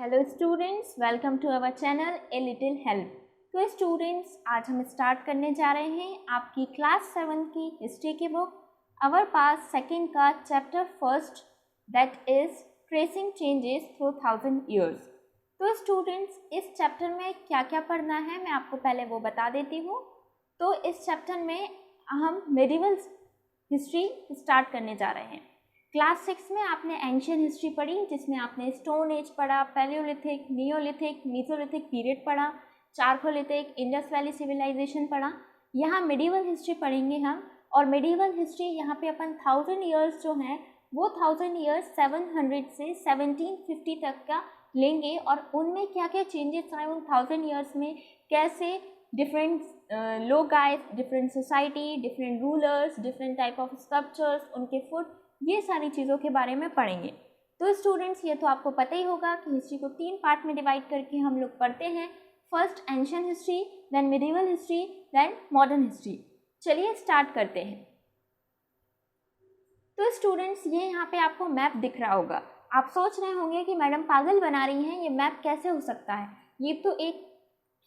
Hello students, welcome to our channel a little help. तो students, आज हम start करने जा रहे हैं आपकी क्लास 7 की हिस्ट्री की बुक अवर पास सेकंड का chapter first, that is tracing changes through 1000 years. तो स्टूडेंट्स, इस चैप्टर में क्या क्या पढ़ना है मैं आपको पहले वो बता देती हूँ। तो इस चैप्टर में हम मेडिवल हिस्ट्री स्टार्ट करने जा रहे हैं। क्लास 6 में आपने एंशियन हिस्ट्री पढ़ी, जिसमें आपने स्टोन एज पढ़ा, पैलियोलिथिक, नियोलिथिक, मीसोलिथिक पीरियड पढ़ा, चारकोलिथिक, इंडस वैली सिविलाइजेशन पढ़ा। यहाँ मेडिवल हिस्ट्री पढ़ेंगे हम, और मेडिवल हिस्ट्री यहाँ पे अपन 1000 ईयर्स जो हैं वो 1000 ईयर्स 700 से 1750 तक का लेंगे, और उनमें क्या क्या चेंजेस आए उन 1000 ईयर्स में, कैसे डिफरेंट लोग आए, different society, different rulers, different type of sculptures, उनके फूड, ये सारी चीज़ों के बारे में पढ़ेंगे। तो स्टूडेंट्स, ये तो आपको पता ही होगा कि हिस्ट्री को 3 पार्ट में डिवाइड करके हम लोग पढ़ते हैं। First ancient history, then medieval history, then modern history. चलिए स्टार्ट करते हैं। तो स्टूडेंट्स, ये यहाँ पे आपको मैप दिख रहा होगा। आप सोच रहे होंगे कि मैडम पागल बना रही हैं, ये मैप कैसे हो सकता है, ये तो एक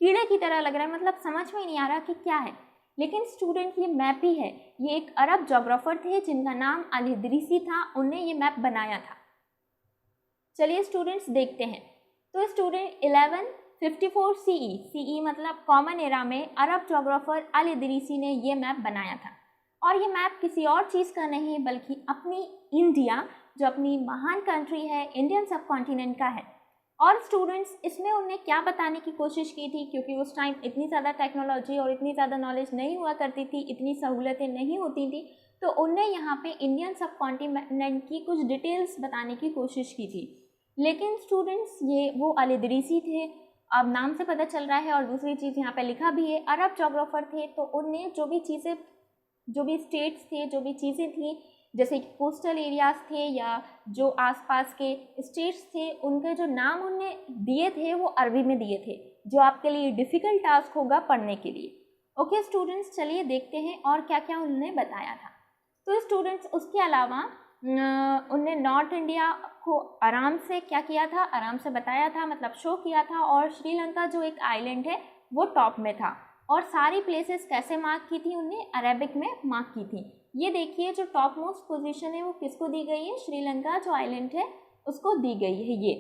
कीड़े की तरह लग रहा है, मतलब समझ में नहीं आ रहा कि क्या है। लेकिन स्टूडेंट, ये मैप ही है। ये एक अरब जोग्राफर थे जिनका नाम अल इदरीसी था, उनने ये मैप बनाया था। चलिए स्टूडेंट्स देखते हैं। तो स्टूडेंट 1154 सीई मतलब कॉमन एरा में अरब जोग्राफर अल इदरीसी ने ये मैप बनाया था। और ये मैप किसी और चीज़ का नहीं बल्कि अपनी इंडिया, जो अपनी महान कंट्री है, इंडियन सब कॉन्टिनेंट का है। और स्टूडेंट्स, इसमें उन्हें क्या बताने की कोशिश की थी, क्योंकि उस टाइम इतनी ज़्यादा टेक्नोलॉजी और इतनी ज़्यादा नॉलेज नहीं हुआ करती थी, इतनी सहूलतें नहीं होती थी, तो उन्हें यहाँ पे इंडियन सब कॉन्टिनेंट की कुछ डिटेल्स बताने की कोशिश की थी। लेकिन स्टूडेंट्स, ये वो अल इदरीसी थे, अब नाम से पता चल रहा है, और दूसरी चीज़ यहाँ पे लिखा भी है, अरब जोग्राफर थे। तो उनने जो भी स्टेट्स थे, जो भी चीज़ें थी, जैसे कि कोस्टल एरियाज थे या जो आसपास के स्टेट्स थे, उनके जो नाम उनने दिए थे वो अरबी में दिए थे, जो आपके लिए डिफ़िकल्ट टास्क होगा पढ़ने के लिए। ओके स्टूडेंट्स, चलिए देखते हैं और क्या क्या उन्होंने बताया था। तो स्टूडेंट्स, उसके अलावा उनने नॉर्थ इंडिया को आराम से क्या किया था, आराम से बताया था, मतलब शो किया था। और श्रीलंका जो एक आइलैंड है वो टॉप में था। और सारी प्लेसेस कैसे मार्क की थी, उन्हें अरेबिक में मार्क की थी। ये देखिए, जो टॉप मोस्ट पोजीशन है वो किसको दी गई है, श्रीलंका जो आइलैंड है उसको दी गई है ये।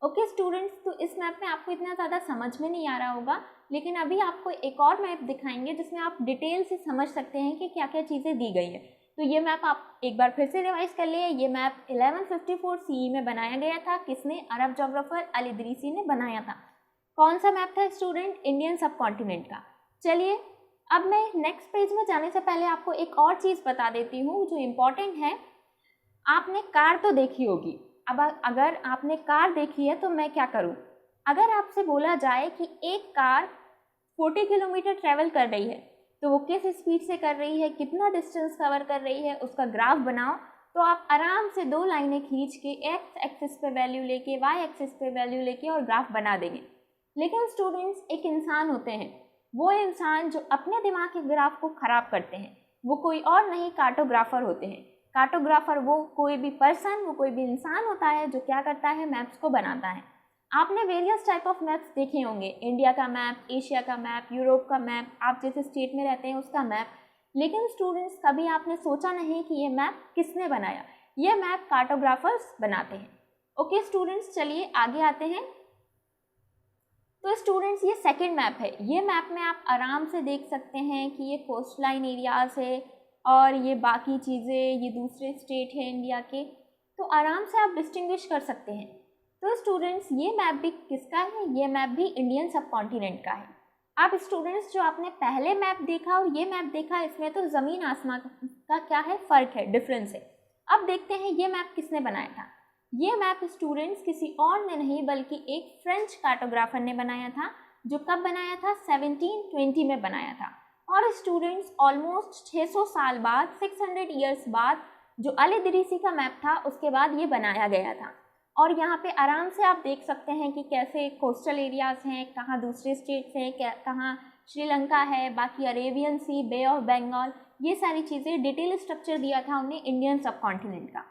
ओके स्टूडेंट्स, तो इस मैप में आपको इतना ज़्यादा समझ में नहीं आ रहा होगा, लेकिन अभी आपको एक और मैप दिखाएंगे जिसमें आप डिटेल से समझ सकते हैं कि क्या क्या चीज़ें दी गई है। तो ये मैप आप एक बार फिर से रिवाइज कर लिए। ये मैप 1154 सीई में बनाया गया था। किसने? अरब जोग्राफर अल इदरीसी ने बनाया था। कौन सा मैप था स्टूडेंट? इंडियन सब कॉन्टिनेंट का। चलिए, अब मैं नेक्स्ट पेज में जाने से पहले आपको एक और चीज़ बता देती हूँ जो इम्पोर्टेंट है। आपने कार तो देखी होगी। अब अगर आपने कार देखी है तो मैं क्या करूँ, अगर आपसे बोला जाए कि एक कार 40 किलोमीटर ट्रेवल कर रही है, तो वो किस स्पीड से कर रही है, कितना डिस्टेंस कवर कर रही है, उसका ग्राफ बनाओ, तो आप आराम से 2 लाइनें खींच के एक्स एक्सिस पे वैल्यू लेके, वाई एक्सिस पे वैल्यू लेके और ग्राफ बना देंगे। लेकिन स्टूडेंट्स, एक इंसान होते हैं, वो इंसान जो अपने दिमाग के ग्राफ को खराब करते हैं, वो कोई और नहीं, कार्टोग्राफर होते हैं। कार्टोग्राफर वो कोई भी पर्सन, वो कोई भी इंसान होता है जो क्या करता है, मैप्स को बनाता है। आपने वेरियस टाइप ऑफ मैप्स देखे होंगे, इंडिया का मैप, एशिया का मैप, यूरोप का मैप, आप जिस स्टेट में रहते हैं उसका मैप। लेकिन स्टूडेंट्स, कभी आपने सोचा नहीं कि ये मैप किसने बनाया? ये मैप कार्टोग्राफर्स बनाते हैं। ओके स्टूडेंट्स, चलिए आगे आते हैं। तो स्टूडेंट्स, ये सेकंड मैप है। ये मैप में आप आराम से देख सकते हैं कि ये कोस्ट लाइन एरियाज है और ये बाकी चीज़ें, ये दूसरे स्टेट है इंडिया के, तो आराम से आप डिस्टिंग्विश कर सकते हैं। तो स्टूडेंट्स, ये मैप भी किसका है? ये मैप भी इंडियन सब कॉन्टिनेंट का है। अब स्टूडेंट्स, जो आपने पहले मैप देखा और ये मैप देखा, इसमें तो ज़मीन आसमान का क्या है, फ़र्क है, डिफरेंस है। अब देखते हैं ये मैप किसने बनाया था। ये मैप स्टूडेंट्स किसी और ने नहीं बल्कि एक फ्रेंच कार्टोग्राफर ने बनाया था, जो कब बनाया था? 1720 में बनाया था। और स्टूडेंट्स, ऑलमोस्ट 600 साल बाद, 600 ईयर्स बाद, जो अल इदरीसी का मैप था उसके बाद ये बनाया गया था। और यहाँ पे आराम से आप देख सकते हैं कि कैसे कोस्टल एरियाज़ हैं, कहाँ दूसरे स्टेट्स हैं, कहाँ श्रीलंका है, बाकी Arabian C, bay of Bengal, ये सारी चीज़ें, डिटेल स्ट्रक्चर दिया था उन्हें इंडियन सब कॉन्टिनेंट का।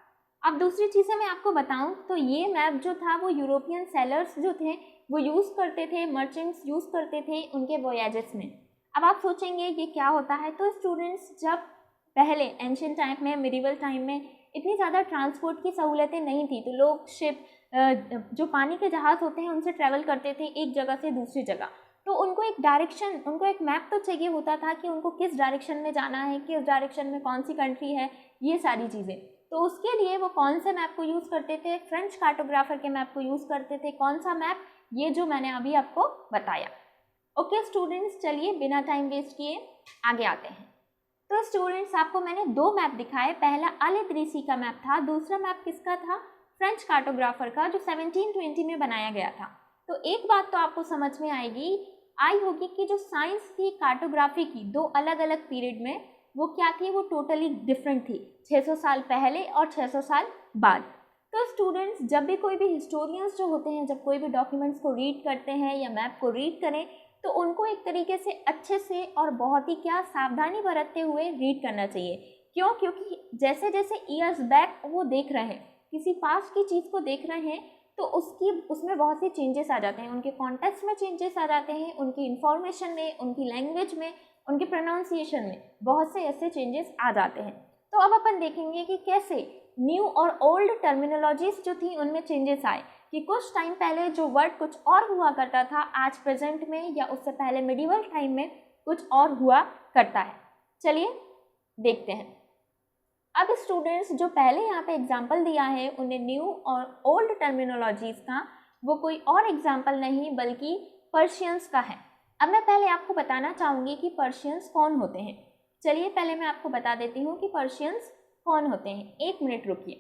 अब दूसरी चीज़ें मैं आपको बताऊं तो ये मैप जो था वो यूरोपियन सेलर्स जो थे वो यूज़ करते थे, मर्चेंट्स यूज़ करते थे उनके वोयाजेस में। अब आप सोचेंगे ये क्या होता है, तो स्टूडेंट्स जब पहले एंशिएंट टाइम में, मिडिवल टाइम में इतनी ज़्यादा ट्रांसपोर्ट की सहूलतें नहीं थी, तो लोग शिप जो पानी के जहाज़ होते हैं उनसे ट्रैवल करते थे एक जगह से दूसरी जगह। तो उनको एक डायरेक्शन, उनको एक मैप तो चाहिए होता था कि उनको किस डायरेक्शन में जाना है, किस डायरेक्शन में कौन सी कंट्री है, ये सारी चीज़ें। तो उसके लिए वो कौन से मैप को यूज़ करते थे, फ्रेंच कार्टोग्राफर के मैप को यूज़ करते थे। कौन सा मैप, ये जो मैंने अभी आपको बताया। ओके स्टूडेंट्स, चलिए बिना टाइम वेस्ट किए आगे आते हैं। तो स्टूडेंट्स आपको मैंने दो मैप दिखाए, पहला अल-इदरीसी का मैप था, दूसरा मैप किसका था, फ्रेंच कार्टोग्राफर का, जो 1720 में बनाया गया था। तो एक बात तो आपको समझ में आई होगी कि जो साइंस थी कार्टोग्राफी की दो अलग अलग पीरियड में, वो क्या थी, वो टोटली डिफरेंट थी, 600 साल पहले और 600 साल बाद। तो स्टूडेंट्स जब भी कोई भी हिस्टोरियंस जो होते हैं, जब कोई भी डॉक्यूमेंट्स को रीड करते हैं या मैप को रीड करें, तो उनको एक तरीके से अच्छे से और बहुत ही क्या सावधानी बरतते हुए रीड करना चाहिए। क्यों? क्योंकि जैसे जैसे ईयर्स बैक वो देख रहे हैं, किसी पास्ट की चीज़ को देख रहे हैं, तो उसमें बहुत से चेंजेस आ जाते हैं, उनके कॉन्टेक्स्ट में चेंजेस आ जाते हैं, उनकी इन्फॉर्मेशन में, उनकी लैंग्वेज में, उनके प्रोनाउंसिएशन में बहुत से ऐसे चेंजेस आ जाते हैं। तो अब अपन देखेंगे कि कैसे न्यू और ओल्ड टर्मिनोलॉजीज जो थी उनमें चेंजेस आए, कि कुछ टाइम पहले जो वर्ड कुछ और हुआ करता था, आज प्रेजेंट में या उससे पहले मिडिवल टाइम में कुछ और हुआ करता है। चलिए देखते हैं। अब स्टूडेंट्स जो पहले यहाँ पे एग्जाम्पल दिया है उन्हें न्यू और ओल्ड टर्मिनोलॉजीज का, वो कोई और एग्जाम्पल नहीं बल्कि पर्शियंस का है। अब मैं पहले आपको बताना चाहूँगी कि पर्शियंस कौन होते हैं। चलिए पहले मैं आपको बता देती हूँ कि पर्शियंस कौन होते हैं, एक मिनट रुकिए।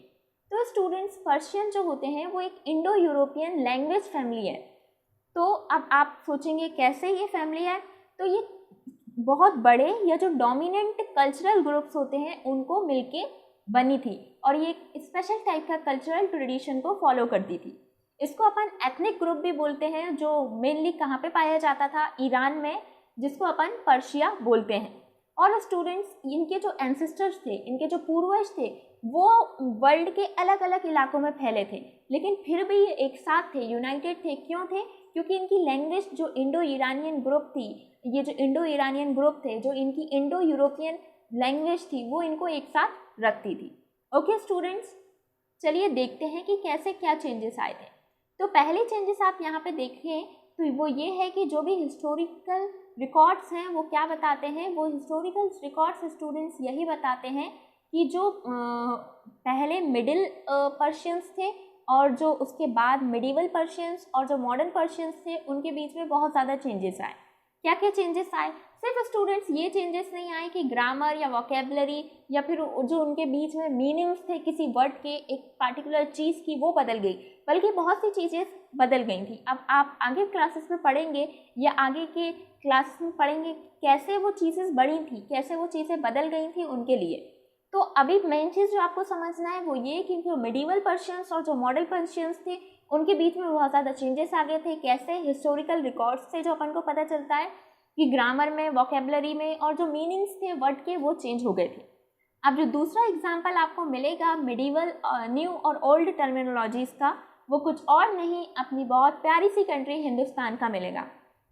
तो स्टूडेंट्स पर्शियन जो होते हैं वो एक इंडो यूरोपियन लैंग्वेज फैमिली है। तो अब आप सोचेंगे कैसे ये फैमिली है, तो ये बहुत बड़े या जो डोमिनेंट कल्चरल ग्रुप्स होते हैं उनको मिलके बनी थी, और ये एक स्पेशल टाइप का कल्चरल ट्रेडिशन को फॉलो करती थी। इसको अपन एथनिक ग्रुप भी बोलते हैं, जो मेनली कहाँ पे पाया जाता था, ईरान में, जिसको अपन पर्शिया बोलते हैं। और स्टूडेंट्स इनके जो एंसेस्टर्स थे, इनके जो पूर्वज थे, वो वर्ल्ड के अलग अलग इलाकों में फैले थे, लेकिन फिर भी ये एक साथ थे, यूनाइटेड थे। क्यों थे? क्योंकि इनकी लैंग्वेज जो इंडो ईरानियन ग्रुप थी, ये जो इंडो ईरानियन ग्रुप थे, जो इनकी इंडो यूरोपियन लैंग्वेज थी, वो इनको एक साथ रखती थी। ओके स्टूडेंट्स, चलिए देखते हैं कि कैसे क्या चेंजेस आए थे। तो पहले चेंजेस आप यहाँ पे देखें तो वो ये है कि जो भी हिस्टोरिकल रिकॉर्ड्स हैं वो क्या बताते हैं, वो हिस्टोरिकल रिकॉर्ड्स स्टूडेंट्स यही बताते हैं कि जो पहले मिडिल पर्शियंस थे और जो उसके बाद मिडिवल पर्शियंस और जो मॉडर्न पर्शियंस थे, उनके बीच में बहुत ज़्यादा चेंजेस आए। क्या क्या चेंजेस आए? सिर्फ स्टूडेंट्स ये चेंजेस नहीं आए कि ग्रामर या वोकेबलरी या फिर जो उनके बीच में मीनिंग्स थे किसी वर्ड के, एक पार्टिकुलर चीज़ की, वो बदल गई, बल्कि बहुत सी चीज़ें बदल गई थी। अब आप आगे क्लासेस में पढ़ेंगे या आगे के क्लासेस में पढ़ेंगे कैसे वो चीज़ें बढ़ी थी, कैसे वो चीज़ें बदल गई थी उनके लिए। तो अभी मेन चीज़ जो आपको समझना है वो ये कि जो मिडिवल पर्शियंस और जो मॉडर्न पर्शियंस थे उनके बीच में बहुत ज़्यादा चेंजेस आ गए थे। कैसे? हिस्टोरिकल रिकॉर्ड्स से जो अपन को पता चलता है कि ग्रामर में, वोकेबलरी में और जो मीनिंग्स थे वर्ड के, वो चेंज हो गए थे। अब जो दूसरा एग्जाम्पल आपको मिलेगा मिडिवल न्यू और ओल्ड टर्मिनोलॉजीज का, वो कुछ और नहीं, अपनी बहुत प्यारी सी कंट्री हिंदुस्तान का मिलेगा।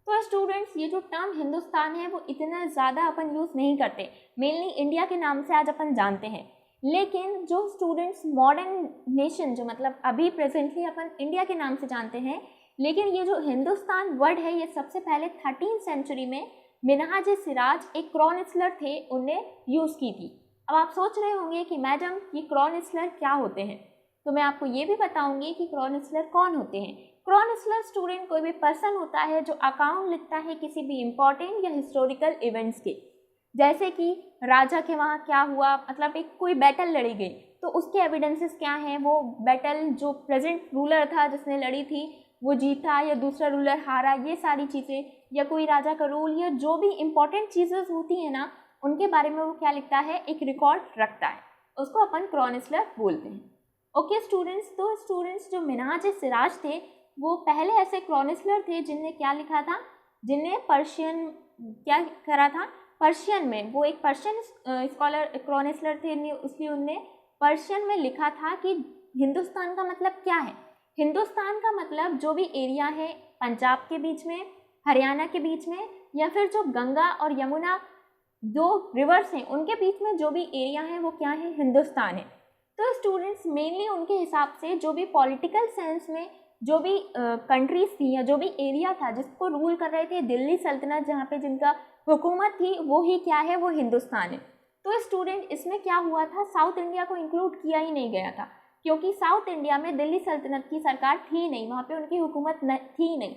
तो स्टूडेंट्स ये जो टर्म हिंदुस्तान है वो इतना ज़्यादा अपन यूज़ नहीं करते, मेनली इंडिया के नाम से आज अपन जानते हैं। लेकिन जो स्टूडेंट्स मॉडर्न नेशन, जो मतलब अभी प्रेजेंटली अपन इंडिया के नाम से जानते हैं, लेकिन ये जो हिंदुस्तान वर्ड है ये सबसे पहले 13वीं सेंचुरी में मिन्हाज-ए-सिराज एक क्रॉनिकलर थे, उन्हें यूज़ की थी। अब आप सोच रहे होंगे कि मैडम ये क्रॉनिकलर क्या होते हैं, तो मैं आपको ये भी बताऊंगी कि क्रॉनिकलर कौन होते हैं। क्रॉनिकलर स्टूडेंट कोई भी पर्सन होता है जो अकाउंट लिखता है किसी भी इम्पॉर्टेंट या हिस्टोरिकल इवेंट्स के, जैसे कि राजा के वहाँ क्या हुआ, मतलब एक कोई बैटल लड़ी गई तो उसके एविडेंसेस क्या हैं, वो बैटल जो प्रेजेंट रूलर था जिसने लड़ी थी वो जीता या दूसरा रूलर हारा, ये सारी चीज़ें, या कोई राजा का रूल, या जो भी इम्पोर्टेंट चीज़ें होती हैं ना, उनके बारे में वो क्या लिखता है, एक रिकॉर्ड रखता है, उसको अपन क्रॉनिकलर बोलते हैं। ओके स्टूडेंट्स, तो स्टूडेंट्स जो मिन्हाज-ए-सिराज थे वो पहले ऐसे क्रॉनिकलर थे जिनने क्या लिखा था, जिनने पर्शियन क्या करा था, पर्शियन में, वो एक पर्शियन स्कॉलर क्रॉनिकलर थे, इसलिए उनने पर्शियन में लिखा था कि हिंदुस्तान का मतलब क्या है। हिंदुस्तान का मतलब जो भी एरिया है पंजाब के बीच में, हरियाणा के बीच में, या फिर जो गंगा और यमुना दो रिवर्स हैं उनके बीच में जो भी एरिया है वो क्या है, हिंदुस्तान है। तो स्टूडेंट्स मेनली उनके हिसाब से जो भी पॉलिटिकल सेंस में जो भी कंट्रीज थी या जो भी एरिया था जिसको रूल कर रहे थे दिल्ली सल्तनत, जहाँ पे जिनका हुकूमत थी, वो ही क्या है, वो हिंदुस्तान है। तो स्टूडेंट इसमें क्या हुआ था, साउथ इंडिया को इंक्लूड किया ही नहीं गया था, क्योंकि साउथ इंडिया में दिल्ली सल्तनत की सरकार थी नहीं, वहाँ पे उनकी हुकूमत थी नहीं।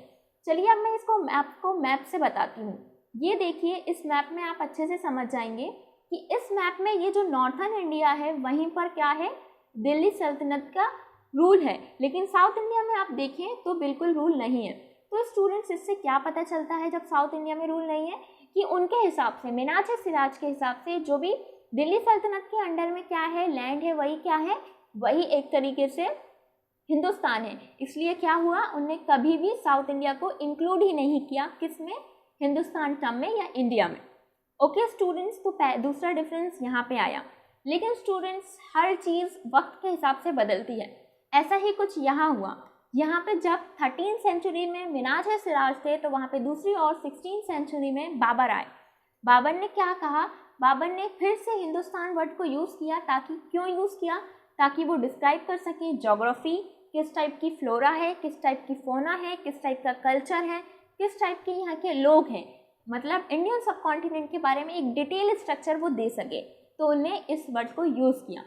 चलिए अब मैं इसको आपको मैप से बताती हूँ। ये देखिए, इस मैप में आप अच्छे से समझ जाएंगे कि इस मैप में ये जो नॉर्थन इंडिया है वहीं पर क्या है, दिल्ली सल्तनत का रूल है, लेकिन साउथ इंडिया में आप देखें तो बिल्कुल रूल नहीं है। तो स्टूडेंट्स इससे क्या पता चलता है जब साउथ इंडिया में रूल नहीं है, कि उनके हिसाब से, मिनाज-ए-सिराज के हिसाब से जो भी दिल्ली सल्तनत के अंडर में क्या है, लैंड है, वही क्या है, वही एक तरीके से हिंदुस्तान है। इसलिए क्या हुआ, उनने कभी भी साउथ इंडिया को इंक्लूड ही नहीं किया, किसमें, हिंदुस्तान टर्म में या इंडिया में। ओके स्टूडेंट्स, तो दूसरा डिफरेंस यहाँ पे आया। लेकिन स्टूडेंट्स हर चीज़ वक्त के हिसाब से बदलती है, ऐसा ही कुछ यहाँ हुआ। यहाँ पे जब 13th सेंचुरी में मिनाज-ए-सिराज थे तो वहाँ पे दूसरी और 16th सेंचुरी में बाबर आए। बाबर ने क्या कहा, बाबर ने फिर से हिंदुस्तान वर्ड को यूज़ किया, ताकि क्यों यूज़ किया, ताकि वो डिस्क्राइब कर सके ज्योग्राफी, किस टाइप की फ्लोरा है, किस टाइप की फोना है, किस टाइप का कल्चर है, किस टाइप के यहाँ के लोग हैं, मतलब इंडियन सब कॉन्टिनेंट के बारे में एक डिटेल स्ट्रक्चर वो दे सके। तो उन्हें इस वर्ड को यूज़ किया।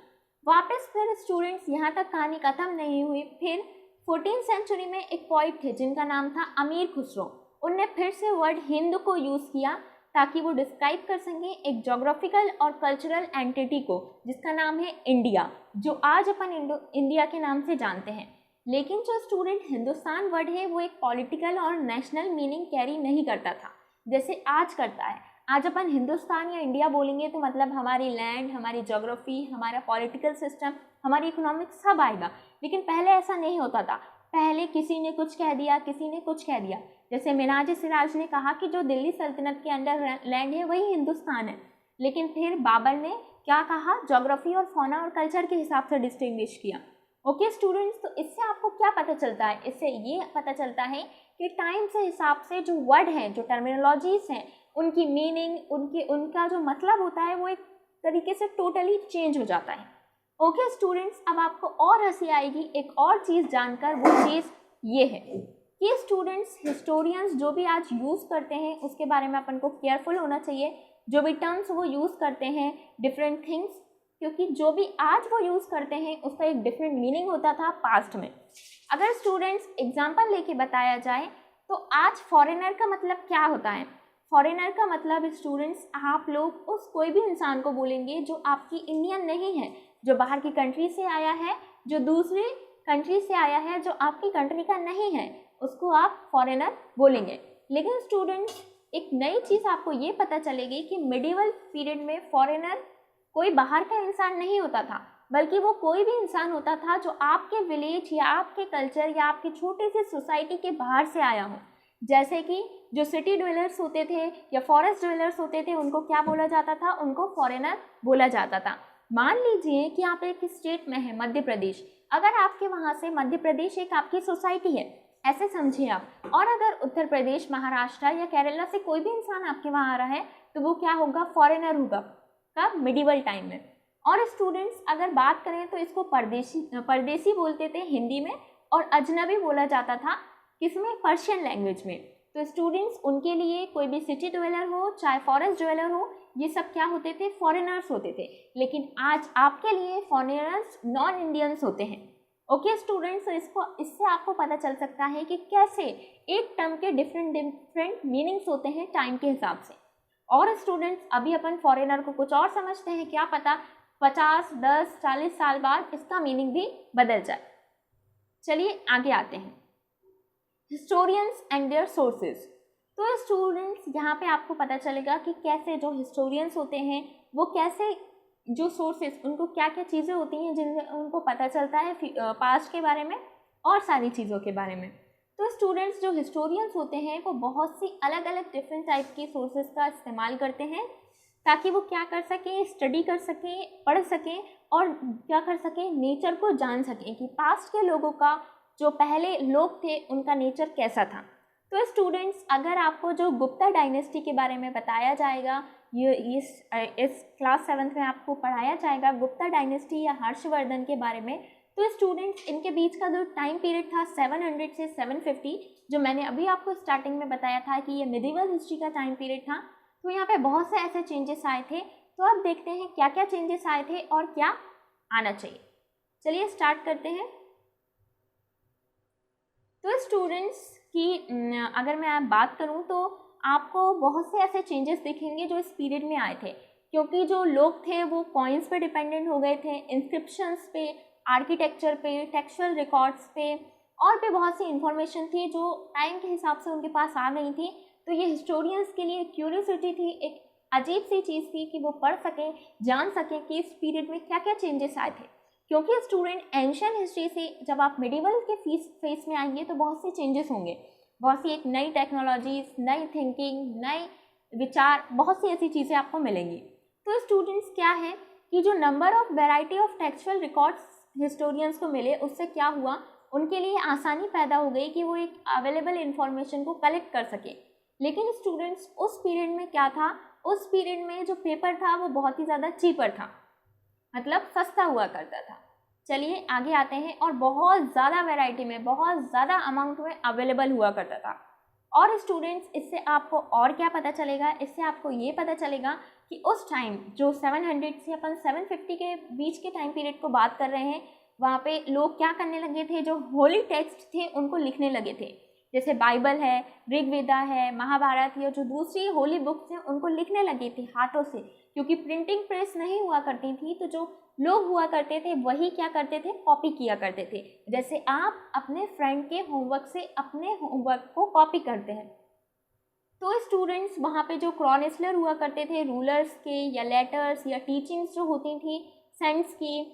वापस फिर स्टूडेंट्स यहाँ तक कहानी ख़त्म नहीं हुई। फिर 14th सेंचुरी में एक पोइट थे जिनका नाम था अमीर खुसरो। उनने फिर से वर्ड हिंद को यूज़ किया ताकि वो डिस्क्राइब कर सकें एक जोग्राफिकल और कल्चरल एंटिटी को जिसका नाम है इंडिया, जो आज अपन इंडिया के नाम से जानते हैं। लेकिन जो स्टूडेंट हिंदुस्तान वर्ड है वो एक पॉलिटिकल और नेशनल मीनिंग कैरी नहीं करता था जैसे आज करता है। आज अपन हिंदुस्तान या इंडिया बोलेंगे तो मतलब हमारी लैंड, हमारी ज्योग्राफी, हमारा पॉलिटिकल सिस्टम, हमारी इकोनॉमिक सब आएगा। लेकिन पहले ऐसा नहीं होता था। पहले किसी ने कुछ कह दिया, किसी ने कुछ कह दिया। जैसे मिनाज-ए-सिराज ने कहा कि जो दिल्ली सल्तनत के अंडर लैंड है वही हिंदुस्तान है, लेकिन फिर बाबर ने क्या कहा, ज्योग्राफी और फौना और कल्चर के हिसाब से डिस्टिंग्विश किया। ओके स्टूडेंट्स, तो इससे आपको क्या पता चलता है, इससे ये पता चलता है कि टाइम से हिसाब से जो वर्ड हैं, जो टर्मिनोलॉजीज हैं, उनकी मीनिंग, उनका जो मतलब होता है वो एक तरीके से टोटली चेंज हो जाता है। ओके स्टूडेंट्स, अब आपको और हंसी आएगी एक और चीज़ जानकर। वो चीज़ ये है कि स्टूडेंट्स, हिस्टोरियंस जो भी आज यूज़ करते हैं उसके बारे में अपन को केयरफुल होना चाहिए। जो भी टर्म्स वो यूज़ करते हैं, डिफरेंट थिंग्स, क्योंकि जो भी आज वो यूज़ करते हैं उसका एक डिफरेंट मीनिंग होता था पास्ट में। अगर स्टूडेंट्स एग्जाम्पल लेके बताया जाए तो आज फॉरेनर का मतलब क्या होता है। फॉरेनर का मतलब स्टूडेंट्स, आप लोग उस कोई भी इंसान को बोलेंगे जो आपकी इंडियन नहीं है, जो बाहर की कंट्री से आया है, जो दूसरी कंट्री से आया है, जो आपकी कंट्री का नहीं है, उसको आप फॉरेनर बोलेंगे। लेकिन स्टूडेंट्स, एक नई चीज़ आपको ये पता चलेगी कि मिडिवल पीरियड में फॉरेनर कोई बाहर का इंसान नहीं होता था, बल्कि वो कोई भी इंसान होता था जो आपके विलेज या आपके कल्चर या आपकी छोटी सी सोसाइटी के बाहर से आया हो। जैसे कि जो सिटी ड्वेलर्स होते थे या फॉरेस्ट ड्वेलर्स होते थे, उनको क्या बोला जाता था, उनको फॉरेनर बोला जाता था। मान लीजिए कि आप एक स्टेट में हैं, मध्य प्रदेश। अगर आपके वहाँ से मध्य प्रदेश एक आपकी सोसाइटी है, ऐसे समझिए आप, और अगर उत्तर प्रदेश, महाराष्ट्र या केरला से कोई भी इंसान आपके वहाँ आ रहा है तो वो क्या होगा, फॉरेनर होगा। कब, मिडिवल टाइम में। और स्टूडेंट्स, अगर बात करें तो इसको परदेसी बोलते थे हिंदी में, और अजनबी बोला जाता था किसमें, पर्शियन लैंग्वेज में। तो स्टूडेंट्स, उनके लिए कोई भी सिटी ड्वेलर हो चाहे फॉरेस्ट ड्वेलर हो, ये सब क्या होते थे, फॉरेनर्स होते थे। लेकिन आज आपके लिए फॉरेनर्स नॉन इंडियंस होते हैं। ओके स्टूडेंट्स, तो इससे आपको पता चल सकता है कि कैसे एक टर्म के डिफरेंट मीनिंग्स होते हैं टाइम के हिसाब से। और स्टूडेंट्स, अभी अपन फॉरेनर को कुछ और समझते हैं, क्या पता 50, 10, 40 साल बाद इसका मीनिंग भी बदल जाए। चलिए आगे आते हैं, हिस्टोरियंस एंड देयर सोर्सेज। तो स्टूडेंट्स, यहाँ पे आपको पता चलेगा कि कैसे जो हिस्टोरियंस होते हैं वो कैसे, जो सोर्सेज, उनको क्या क्या चीज़ें होती हैं जिनसे उनको पता चलता है पास्ट के बारे में और सारी चीज़ों के बारे में। तो स्टूडेंट्स, जो हिस्टोरियंस होते हैं वो बहुत सी अलग अलग डिफरेंट टाइप की सोर्सेज का इस्तेमाल करते हैं ताकि वो क्या कर सकें, स्टडी कर सकें, पढ़ सकें और क्या कर सकें, नेचर को जान सकें कि पास्ट के लोगों का, जो पहले लोग थे, उनका नेचर कैसा था। तो स्टूडेंट्स, अगर आपको जो गुप्ता डायनेस्टी के बारे में बताया जाएगा, ये इस क्लास 7th में आपको पढ़ाया जाएगा गुप्ता डायनेस्टी या हर्षवर्धन के बारे में, तो स्टूडेंट्स इनके बीच का जो टाइम पीरियड था 700 से 750, जो मैंने अभी आपको स्टार्टिंग में बताया था कि ये मिडिवल हिस्ट्री का टाइम पीरियड था। तो यहाँ पे बहुत से ऐसे चेंजेस आए थे। तो अब देखते हैं क्या क्या चेंजेस आए थे और क्या आना चाहिए। चलिए स्टार्ट करते हैं। तो स्टूडेंट्स की अगर मैं बात करूँ तो आपको बहुत से ऐसे चेंजेस दिखेंगे जो इस पीरियड में आए थे, क्योंकि जो लोग थे वो कॉइन्स पे डिपेंडेंट हो गए थे, इंस्क्रिप्शंस पे, आर्किटेक्चर पे, टेक्सचुअल रिकॉर्ड्स पे, और पे बहुत सी इंफॉर्मेशन थी जो टाइम के हिसाब से उनके पास आ गई थी। तो ये हिस्टोरियंस के लिए क्यूरियोसिटी थी, एक अजीब सी चीज़ थी कि वो पढ़ सकें, जान सकें कि इस पीरियड में क्या क्या चेंजेस आए थे। क्योंकि स्टूडेंट एंशियंट हिस्ट्री से जब आप मिडिवल के फेस में आएंगे तो बहुत से चेंजेस होंगे, बहुत सी एक नई टेक्नोलॉजीज, नई थिंकिंग, नए विचार, बहुत सी ऐसी चीज़ें आपको मिलेंगी। तो स्टूडेंट्स क्या है कि जो number of variety of textual records historians को मिले, उससे क्या हुआ, उनके लिए आसानी पैदा हो गई कि वो एक अवेलेबल इंफॉर्मेशन को कलेक्ट कर सके। लेकिन स्टूडेंट्स उस पीरियड में क्या था, उस पीरियड में जो पेपर था वो बहुत ही ज़्यादा चीपर था, मतलब सस्ता हुआ करता था। चलिए आगे आते हैं। और बहुत ज़्यादा वैरायटी में, बहुत ज़्यादा अमाउंट में अवेलेबल हुआ करता था। और स्टूडेंट्स इससे आपको और क्या पता चलेगा, इससे आपको ये पता चलेगा कि उस टाइम जो 700 से अपन 750 के बीच के टाइम पीरियड को बात कर रहे हैं, वहाँ पे लोग क्या करने लगे थे, जो होली टेक्स्ट थे उनको लिखने लगे थे। जैसे बाइबल है, ऋग्वेदा है, महाभारत, या जो दूसरी होली बुक्स हैं उनको लिखने लगे थे हाथों से, क्योंकि प्रिंटिंग प्रेस नहीं हुआ करती थी। तो जो लोग हुआ करते थे वही क्या करते थे, कॉपी किया करते थे। जैसे आप अपने फ्रेंड के होमवर्क से अपने होमवर्क को कॉपी करते हैं। तो स्टूडेंट्स वहाँ पे जो क्रॉनिस्लर हुआ करते थे, रूलर्स के या लेटर्स या टीचिंग्स जो होती थी सेंट्स की,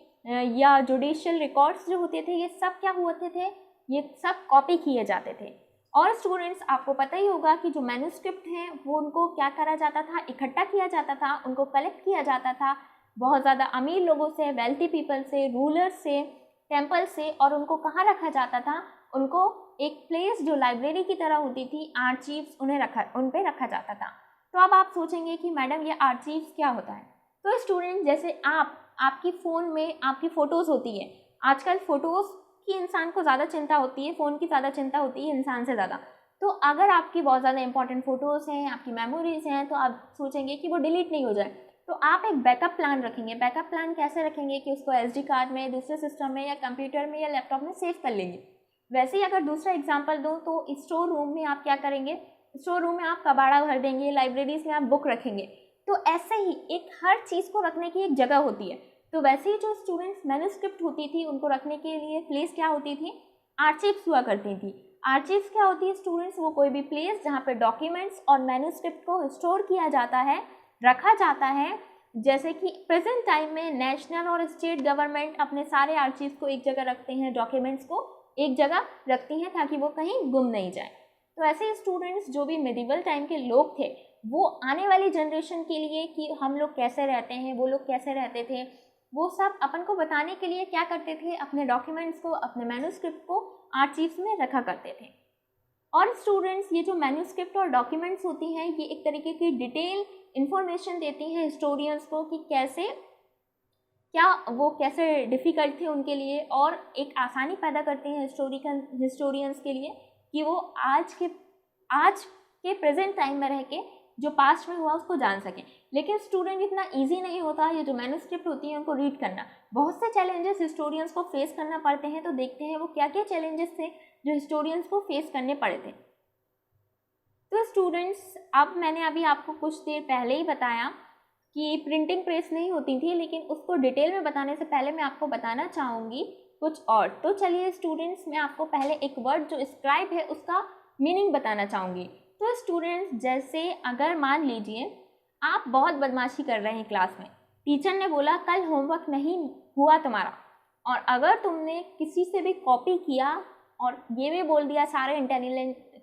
या जुडिशियल रिकॉर्ड्स जो होते थे, ये सब क्या होते थे, ये सब कॉपी किए जाते थे। और स्टूडेंट्स आपको पता ही होगा कि जो मैन्युस्क्रिप्ट हैं वो उनको क्या करा जाता था, इकट्ठा किया जाता था, उनको कलेक्ट किया जाता था बहुत ज़्यादा अमीर लोगों से, वेल्थी पीपल से, रूलर्स से, टेम्पल से, और उनको कहाँ रखा जाता था, उनको एक प्लेस जो लाइब्रेरी की तरह होती थी, आर्चीव्स, उन पे रखा जाता था। तो अब आप सोचेंगे कि मैडम ये आर्चीव्स क्या होता है। तो स्टूडेंट जैसे आपकी फ़ोन में आपकी फ़ोटोज़ होती है, आजकल फ़ोटोज़ की इंसान को ज़्यादा चिंता होती है, फ़ोन की ज़्यादा चिंता होती है इंसान से ज़्यादा। तो अगर आपकी बहुत ज़्यादा इंपॉर्टेंट फ़ोटोज़ हैं, आपकी मेमोरीज़ हैं, तो आप सोचेंगे कि वो डिलीट नहीं हो जाए, तो आप एक बैकअप प्लान रखेंगे। बैकअप प्लान कैसे रखेंगे कि उसको SD कार्ड में, दूसरे सिस्टम में या कंप्यूटर में या लैपटॉप में सेव कर लेंगे। वैसे ही अगर दूसरा एग्जाम्पल दूँ तो स्टोर रूम में आप क्या करेंगे, स्टोर रूम में आप कबाड़ा भर देंगे, लाइब्रेरीज में आप बुक रखेंगे। तो ऐसे ही एक हर चीज़ को रखने की एक जगह होती है। तो वैसे ही जो स्टूडेंट्स मैन्युस्क्रिप्ट होती थी उनको रखने के लिए प्लेस क्या होती थी, आर्चीव्स हुआ करती थी। आर्चीव्स क्या होती है स्टूडेंट्स, वो कोई भी प्लेस जहाँ पे डॉक्यूमेंट्स और मैन्युस्क्रिप्ट को स्टोर किया जाता है, रखा जाता है। जैसे कि प्रेजेंट टाइम में नेशनल और स्टेट गवर्नमेंट अपने सारे आर्चीव्स को एक जगह रखते हैं, डॉक्यूमेंट्स को एक जगह रखती हैं ताकि वो कहीं गुम नहीं जाए। तो ऐसे स्टूडेंट्स जो भी मिडिवल टाइम के लोग थे वो आने वाली जनरेशन के लिए कि हम लोग कैसे रहते हैं, वो लोग कैसे रहते थे, वो सब अपन को बताने के लिए क्या करते थे, अपने डॉक्यूमेंट्स को, अपने मैन्युस्क्रिप्ट को आर्चीव्स में रखा करते थे। और स्टूडेंट्स ये जो मैन्युस्क्रिप्ट और डॉक्यूमेंट्स होती हैं ये एक तरीके की डिटेल इन्फॉर्मेशन देती हैं हिस्टोरियंस को कि कैसे डिफ़िकल्ट थे उनके लिए, और एक आसानी पैदा करते हैं हिस्टोरियंस के लिए कि वो आज के प्रेजेंट टाइम में रह के जो पास्ट में हुआ उसको जान सकें। लेकिन स्टूडेंट इतना इजी नहीं होता ये जो मैन्युस्क्रिप्ट होती है उनको रीड करना। बहुत से चैलेंजेस हिस्टोरियंस को फेस करना पड़ते हैं। तो देखते हैं वो क्या क्या चैलेंजेस थे जो हिस्टोरियंस को फेस करने पड़े थे। तो स्टूडेंट्स अब मैंने अभी आपको कुछ देर पहले ही बताया कि प्रिंटिंग प्रेस नहीं होती थी, लेकिन उसको डिटेल में बताने से पहले मैं आपको बताना चाहूँगी कुछ और। तो चलिए स्टूडेंट्स मैं आपको पहले एक वर्ड जो स्क्राइब है उसका मीनिंग बताना चाहूँगी। तो स्टूडेंट्स जैसे अगर मान लीजिए आप बहुत बदमाशी कर रहे हैं क्लास में, टीचर ने बोला कल होमवर्क नहीं हुआ तुम्हारा, और अगर तुमने किसी से भी कॉपी किया और ये भी बोल दिया सारे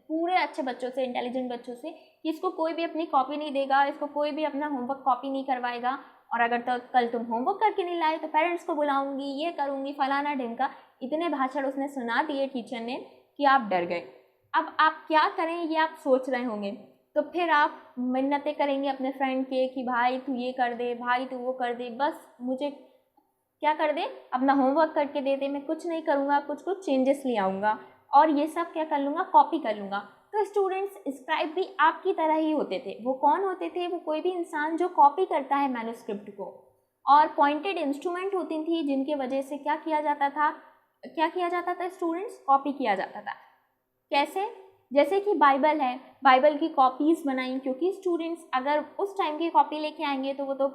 पूरे अच्छे बच्चों से, इंटेलिजेंट बच्चों से, कि इसको कोई भी अपनी कॉपी नहीं देगा, इसको कोई भी अपना होमवर्क कॉपी नहीं करवाएगा, और अगर तो कल तुम होमवर्क करके नहीं लाए तो पेरेंट्स को बुलाऊंगी, ये करूंगी, फलाना ढिमका। इतने भाषण उसने सुना दिए टीचर ने कि आप डर गए। अब आप क्या करें ये आप सोच रहे होंगे। तो फिर आप मिन्नतें करेंगे अपने फ्रेंड के कि भाई तू ये कर दे, भाई तू वो कर दे, बस मुझे क्या कर दे, अपना होमवर्क करके दे दे, मैं कुछ नहीं करूँगा, कुछ कुछ चेंजेस ले आऊँगा और ये सब क्या कर लूँगा, कॉपी कर लूँगा। तो स्टूडेंट्स, स्क्राइब भी आपकी तरह ही होते थे। वो कौन होते थे? वो कोई भी इंसान जो कॉपी करता है मैन्युस्क्रिप्ट को। और पॉइंटेड इंस्ट्रूमेंट होती थी जिनके वजह से क्या किया जाता था स्टूडेंट्स, कॉपी किया जाता था। कैसे? जैसे कि बाइबल है, बाइबल की कॉपीज़ बनाई, क्योंकि स्टूडेंट्स अगर उस टाइम की कॉपी लेके आएंगे तो वो तो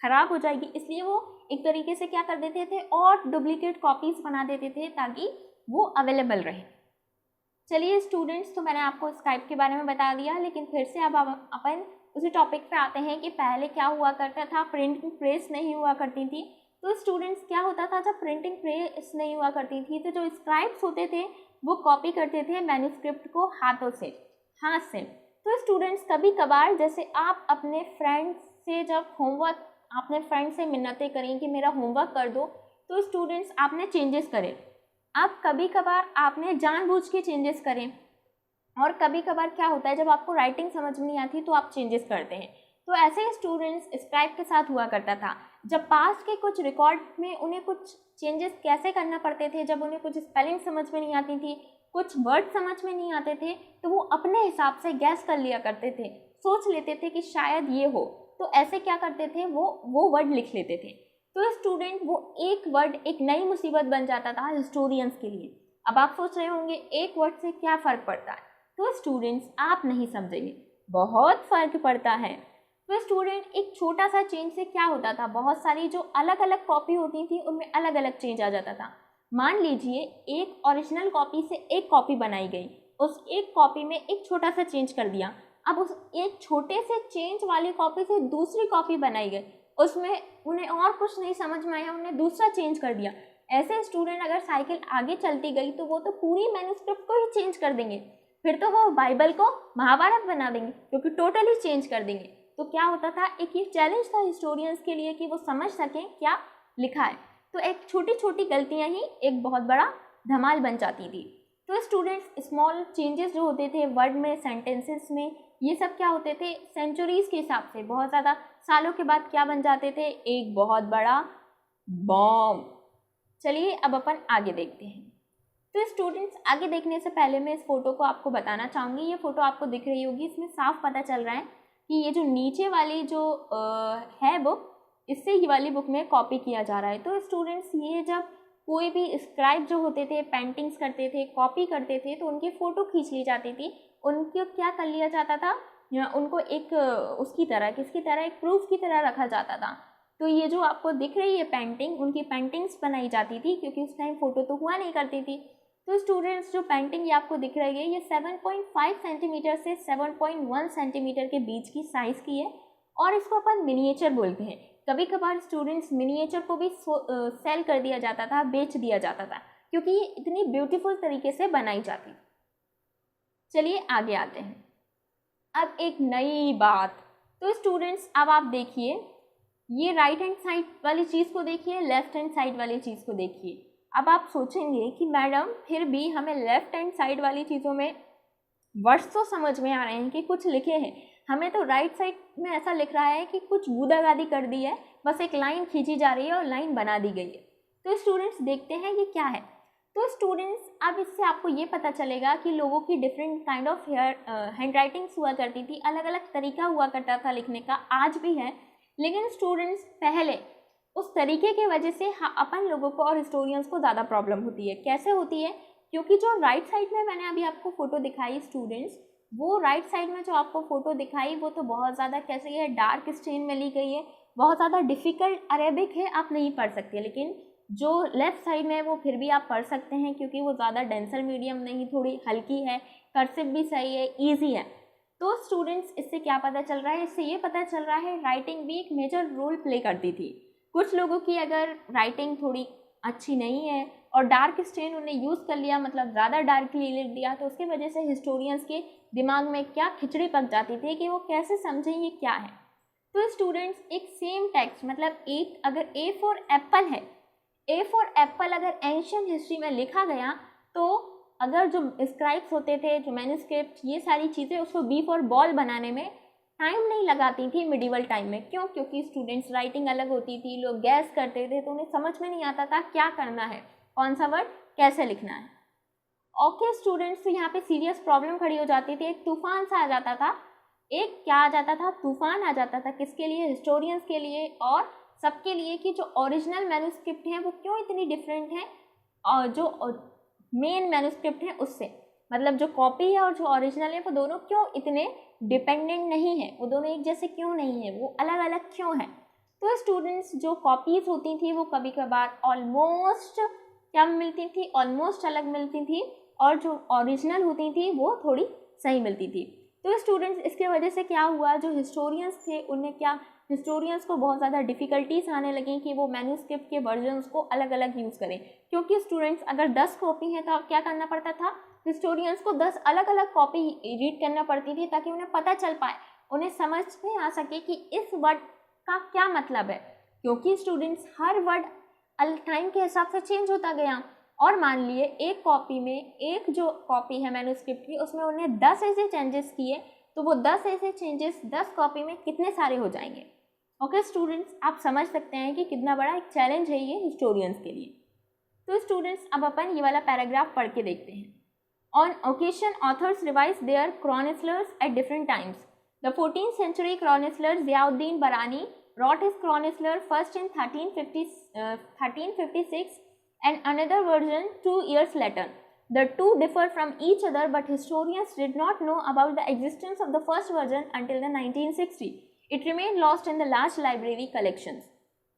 ख़राब हो जाएगी, इसलिए वो एक तरीके से क्या कर देते थे, और डुप्लीकेट कॉपीज़ बना देते थे ताकि वो अवेलेबल रहे। चलिए स्टूडेंट्स, तो मैंने आपको स्क्राइब के बारे में बता दिया, लेकिन फिर से अब अपन उसी टॉपिक पे आते हैं कि पहले क्या हुआ करता था। प्रिंटिंग प्रेस नहीं हुआ करती थी। तो स्टूडेंट्स, क्या होता था जब प्रिंटिंग प्रेस नहीं हुआ करती थी तो जो स्क्राइब्स होते थे वो कॉपी करते थे मैन्युस्क्रिप्ट को हाथ से। तो स्टूडेंट्स, कभी कभार जैसे आप अपने फ्रेंड से जब होमवर्क, आपने फ्रेंड से मिन्नतें करें कि मेरा होमवर्क कर दो, तो स्टूडेंट्स आपने चेंजेस करे। अब कभी कभार आपने जानबूझ के चेंजेस करें, और कभी कभार क्या होता है जब आपको राइटिंग समझ में नहीं आती तो आप चेंजेस करते हैं। तो ऐसे ही स्टूडेंट्स स्क्राइब के साथ हुआ करता था। जब पास्ट के कुछ रिकॉर्ड में उन्हें कुछ चेंजेस कैसे करना पड़ते थे, जब उन्हें कुछ स्पेलिंग समझ में नहीं आती थी, कुछ वर्ड समझ में नहीं आते थे, तो वो अपने हिसाब से गैस कर लिया करते थे, सोच लेते थे कि शायद ये हो। तो ऐसे क्या करते थे, वो वर्ड लिख लेते थे। तो स्टूडेंट, वो एक वर्ड एक नई मुसीबत बन जाता था हिस्टोरियंस के लिए। अब आप सोच रहे होंगे एक वर्ड से क्या फ़र्क पड़ता है। तो स्टूडेंट्स, आप नहीं समझेंगे, बहुत फ़र्क पड़ता है। तो स्टूडेंट, एक छोटा सा चेंज से क्या होता था, बहुत सारी जो अलग अलग कॉपी होती थी उनमें अलग अलग चेंज आ जाता था। मान लीजिए एक ओरिजिनल कॉपी से एक कॉपी बनाई गई, उस एक कॉपी में एक छोटा सा चेंज कर दिया। अब उस एक छोटे से चेंज वाली कॉपी से दूसरी कॉपी बनाई गई, उसमें उन्हें और कुछ नहीं समझ में आया, उन्हें दूसरा चेंज कर दिया। ऐसे स्टूडेंट अगर साइकिल आगे चलती गई तो वो तो पूरी मैन्युस्क्रिप्ट को ही चेंज कर देंगे, फिर तो वो बाइबल को महाभारत बना देंगे, क्योंकि टोटली चेंज कर देंगे। तो क्या होता था, एक ये चैलेंज था हिस्टोरियंस के लिए कि वो समझ सकें क्या लिखा है। तो एक छोटी छोटी गलतियां ही एक बहुत बड़ा धमाल बन जाती थी। तो स्टूडेंट्स, स्मॉल चेंजेस जो होते थे वर्ड में, सेंटेंसेस में, ये सब क्या होते थे, सेंचुरीज के हिसाब से बहुत ज़्यादा सालों के बाद क्या बन जाते थे, एक बहुत बड़ा बॉम्ब। चलिए अब अपन आगे देखते हैं। तो स्टूडेंट्स, आगे देखने से पहले मैं इस फोटो को आपको बताना चाहूँगी। ये फोटो आपको दिख रही होगी, इसमें साफ पता चल रहा है कि ये जो नीचे वाली जो है बुक, इससे ये वाली बुक में कॉपी किया जा रहा है। तो स्टूडेंट्स, ये जब कोई भी स्क्राइब जो होते थे, पेंटिंग्स करते थे, कॉपी करते थे, तो उनकी फ़ोटो खींच ली जाती थी। उनको क्या कर लिया जाता था, उनको एक उसकी तरह, किसकी तरह, एक प्रूफ की तरह रखा जाता था। तो ये जो आपको दिख रही है पेंटिंग, उनकी पेंटिंग्स बनाई जाती थी, क्योंकि उस टाइम फ़ोटो तो हुआ नहीं करती थी। तो स्टूडेंट्स, जो पेंटिंग ये आपको दिख रही है, ये 7.5 सेंटीमीटर से 7.1 सेंटीमीटर के बीच की साइज़ की है, और इसको अपन मिनिएचर बोलते हैं। कभी कभार स्टूडेंट्स, मिनिएचर को भी सेल कर दिया जाता था, बेच दिया जाता था, क्योंकि ये इतनी ब्यूटीफुल तरीके से बनाई जाती। चलिए आगे आते हैं। अब एक नई बात। तो स्टूडेंट्स, अब आप देखिए, ये राइट हैंड साइड वाली चीज़ को देखिए, लेफ्ट हैंड साइड वाली चीज़ को देखिए। अब आप सोचेंगे कि मैडम फिर भी हमें लेफ्ट हैंड साइड वाली चीज़ों में वर्ड्स तो समझ में आ रहे हैं कि कुछ लिखे हैं, हमें तो राइट साइड में ऐसा लिख रहा है कि कुछ गूदागादी कर दी है, बस एक लाइन खींची जा रही है और लाइन बना दी गई है। तो स्टूडेंट्स, देखते हैं ये क्या है। तो स्टूडेंट्स, अब इससे आपको ये पता चलेगा कि लोगों की different kind of hand writings हुआ करती थी, अलग अलग तरीका हुआ करता था लिखने का, आज भी है। लेकिन स्टूडेंट्स, पहले उस तरीके की वजह से अपन लोगों को और हिस्टोरियंस को ज़्यादा प्रॉब्लम होती है। कैसे होती है? क्योंकि जो राइट साइड में मैंने अभी आपको फ़ोटो दिखाई स्टूडेंट्स, वो राइट साइड में जो आपको फ़ोटो दिखाई वो तो बहुत ज़्यादा कैसे है, डार्क स्टेन में ली गई है, बहुत ज़्यादा डिफ़िकल्ट अरेबिक है, आप नहीं पढ़ सकते। लेकिन जो लेफ़्ट साइड में है वो फिर भी आप पढ़ सकते हैं, क्योंकि वो ज़्यादा डेंसर मीडियम नहीं, थोड़ी हल्की है, कर्सिव भी सही है, ईजी है। तो स्टूडेंट्स, इससे क्या पता चल रहा है? इससे ये पता चल रहा है राइटिंग भी एक मेजर रोल प्ले करती थी। कुछ लोगों की अगर राइटिंग थोड़ी अच्छी नहीं है और डार्क स्टेन उन्हें यूज़ कर लिया, मतलब ज़्यादा डार्कली लिख दिया, तो उसकी वजह से हिस्टोरियंस के दिमाग में क्या खिचड़ी पक जाती थी कि वो कैसे समझें ये क्या है। तो स्टूडेंट्स, एक सेम टेक्स्ट, मतलब एक अगर ए फॉर एप्पल है, ए फॉर एप्पल अगर एंशियंट हिस्ट्री में लिखा गया, तो अगर जो स्क्राइब्स होते थे, जो मैन्युस्क्रिप्ट, ये सारी चीज़ें उसको बी फॉर बॉल बनाने में टाइम नहीं लगाती थी मिडिवल टाइम में। क्यों? क्योंकि स्टूडेंट्स राइटिंग अलग होती थी, लोग गैस करते थे, तो उन्हें समझ में नहीं आता था क्या करना है, कौन सा वर्ड कैसे लिखना है। ओके स्टूडेंट्स, तो यहाँ पे सीरियस प्रॉब्लम खड़ी हो जाती थी, एक तूफान सा आ जाता था, एक क्या आ जाता था, तूफान आ जाता था, किसके लिए? हिस्टोरियंस के लिए और सबके लिए, कि जो ओरिजिनल मैन्युस्क्रिप्ट हैं वो क्यों इतनी डिफरेंट हैं और जो मेन मैन्युस्क्रिप्ट है उससे, मतलब जो कॉपी है और जो ओरिजिनल है वो दोनों क्यों इतने डिपेंडेंट नहीं है, वो दोनों एक जैसे क्यों नहीं है, वो अलग अलग क्यों है। तो स्टूडेंट्स, जो कॉपीज़ होती थी वो कभी कभार ऑलमोस्ट क्या मिलती थी, ऑलमोस्ट अलग मिलती थी, और जो ओरिजिनल होती थी वो थोड़ी सही मिलती थी। तो स्टूडेंट्स, इसके वजह से क्या हुआ, जो हिस्टोरियंस थे उन्हें क्या, हिस्टोरियंस को बहुत ज़्यादा डिफ़िकल्टीज आने लगी कि वो मैन्युस्क्रिप्ट के वर्जन्स को अलग अलग यूज़ करें। क्योंकि स्टूडेंट्स, अगर 10 कॉपी हैं तो अब क्या करना पड़ता था, हिस्टोरियंस को 10 अलग अलग कॉपी रीड करना पड़ती थी, ताकि उन्हें पता चल पाए, उन्हें समझ में आ सके कि इस वर्ड का क्या मतलब है। क्योंकि स्टूडेंट्स, हर वर्ड टाइम के हिसाब से चेंज होता गया, और मान लिए एक कॉपी में, एक जो कॉपी है मैन्युस्क्रिप्ट की, उसमें उन्हें 10 ऐसे चेंजेस किए, तो वो 10 ऐसे चेंजेस 10 कॉपी में कितने सारे हो जाएंगे। ओके स्टूडेंट्स, आप समझ सकते हैं कि कितना बड़ा एक चैलेंज है ये हिस्टोरियंस के लिए। तो स्टूडेंट्स, अब अपन ये वाला पैराग्राफ पढ़ के देखते हैं। On occasion authors revise there chroniclers at different times. The 14th century chronicler Ziauddin Barani wrote his chronicler first in 1356 and another version 2 years later. The two differ from each other, but historians did not know about the existence of the first version until the 1960. It remained lost in the large library collections.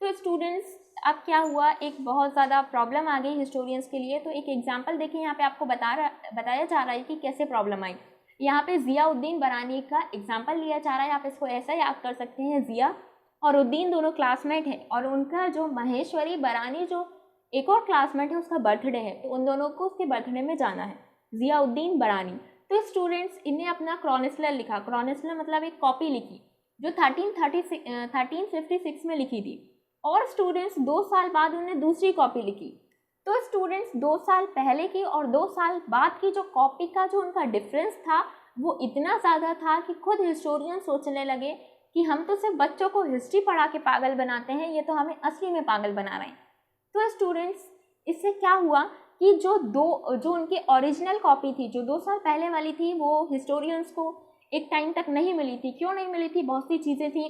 तो students, अब क्या हुआ, एक बहुत ज़्यादा problem आ गई historians के लिए। तो एक एग्जांपल देखिए, यहाँ पे आपको बताया जा रहा है कि कैसे प्रॉब्लम आई। यहाँ पे ज़ियाउद्दीन बरानी का एग्जांपल लिया जा रहा है। आप इसको ऐसा याद कर सकते हैं, ज़िया और उद्दीन दोनों क्लासमेट हैं, और उनका जो महेश्वरी बरानी जो एक और क्लासमेट है, उसका बर्थडे है, तो उन दोनों को उसके बर्थडे में जाना है, ज़ियाउद्दीन बरानी। तो स्टूडेंट्स, इन्हें अपना क्रॉनिकलर लिखा, क्रॉनिकलर मतलब एक कॉपी लिखी जो 1356 में लिखी थी, और स्टूडेंट्स 2 साल बाद उन्हें दूसरी कॉपी लिखी। तो स्टूडेंट्स, 2 साल पहले की और 2 साल बाद की जो कॉपी का जो उनका डिफरेंस था वो इतना ज़्यादा था कि खुद हिस्टोरियन सोचने लगे कि हम तो सिर्फ बच्चों को हिस्ट्री पढ़ा के पागल बनाते हैं, ये तो हमें असली में पागल बना रहे हैं। तो स्टूडेंट्स, इससे क्या हुआ कि जो उनकी ओरिजिनल कॉपी थी, जो 2 साल पहले वाली थी, वो हिस्टोरियंस को एक टाइम तक नहीं मिली थी। क्यों नहीं मिली थी? बहुत सी चीज़ें थी,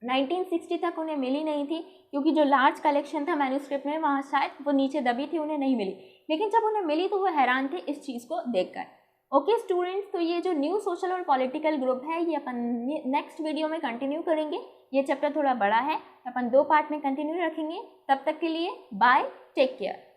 1960 तक उन्हें मिली नहीं थी, क्योंकि जो लार्ज कलेक्शन था मैन्युस्क्रिप्ट में, वहाँ शायद वो नीचे दबी थी, उन्हें नहीं मिली। लेकिन जब उन्हें मिली तो वो हैरान थे इस चीज़ को देखकर। ओके स्टूडेंट्स, तो ये जो न्यू सोशल और पॉलिटिकल ग्रुप है, ये अपन नेक्स्ट वीडियो में कंटिन्यू करेंगे। ये चैप्टर थोड़ा बड़ा है, अपन 2 पार्ट में कंटिन्यू रखेंगे। तब तक के लिए बाय, टेक केयर।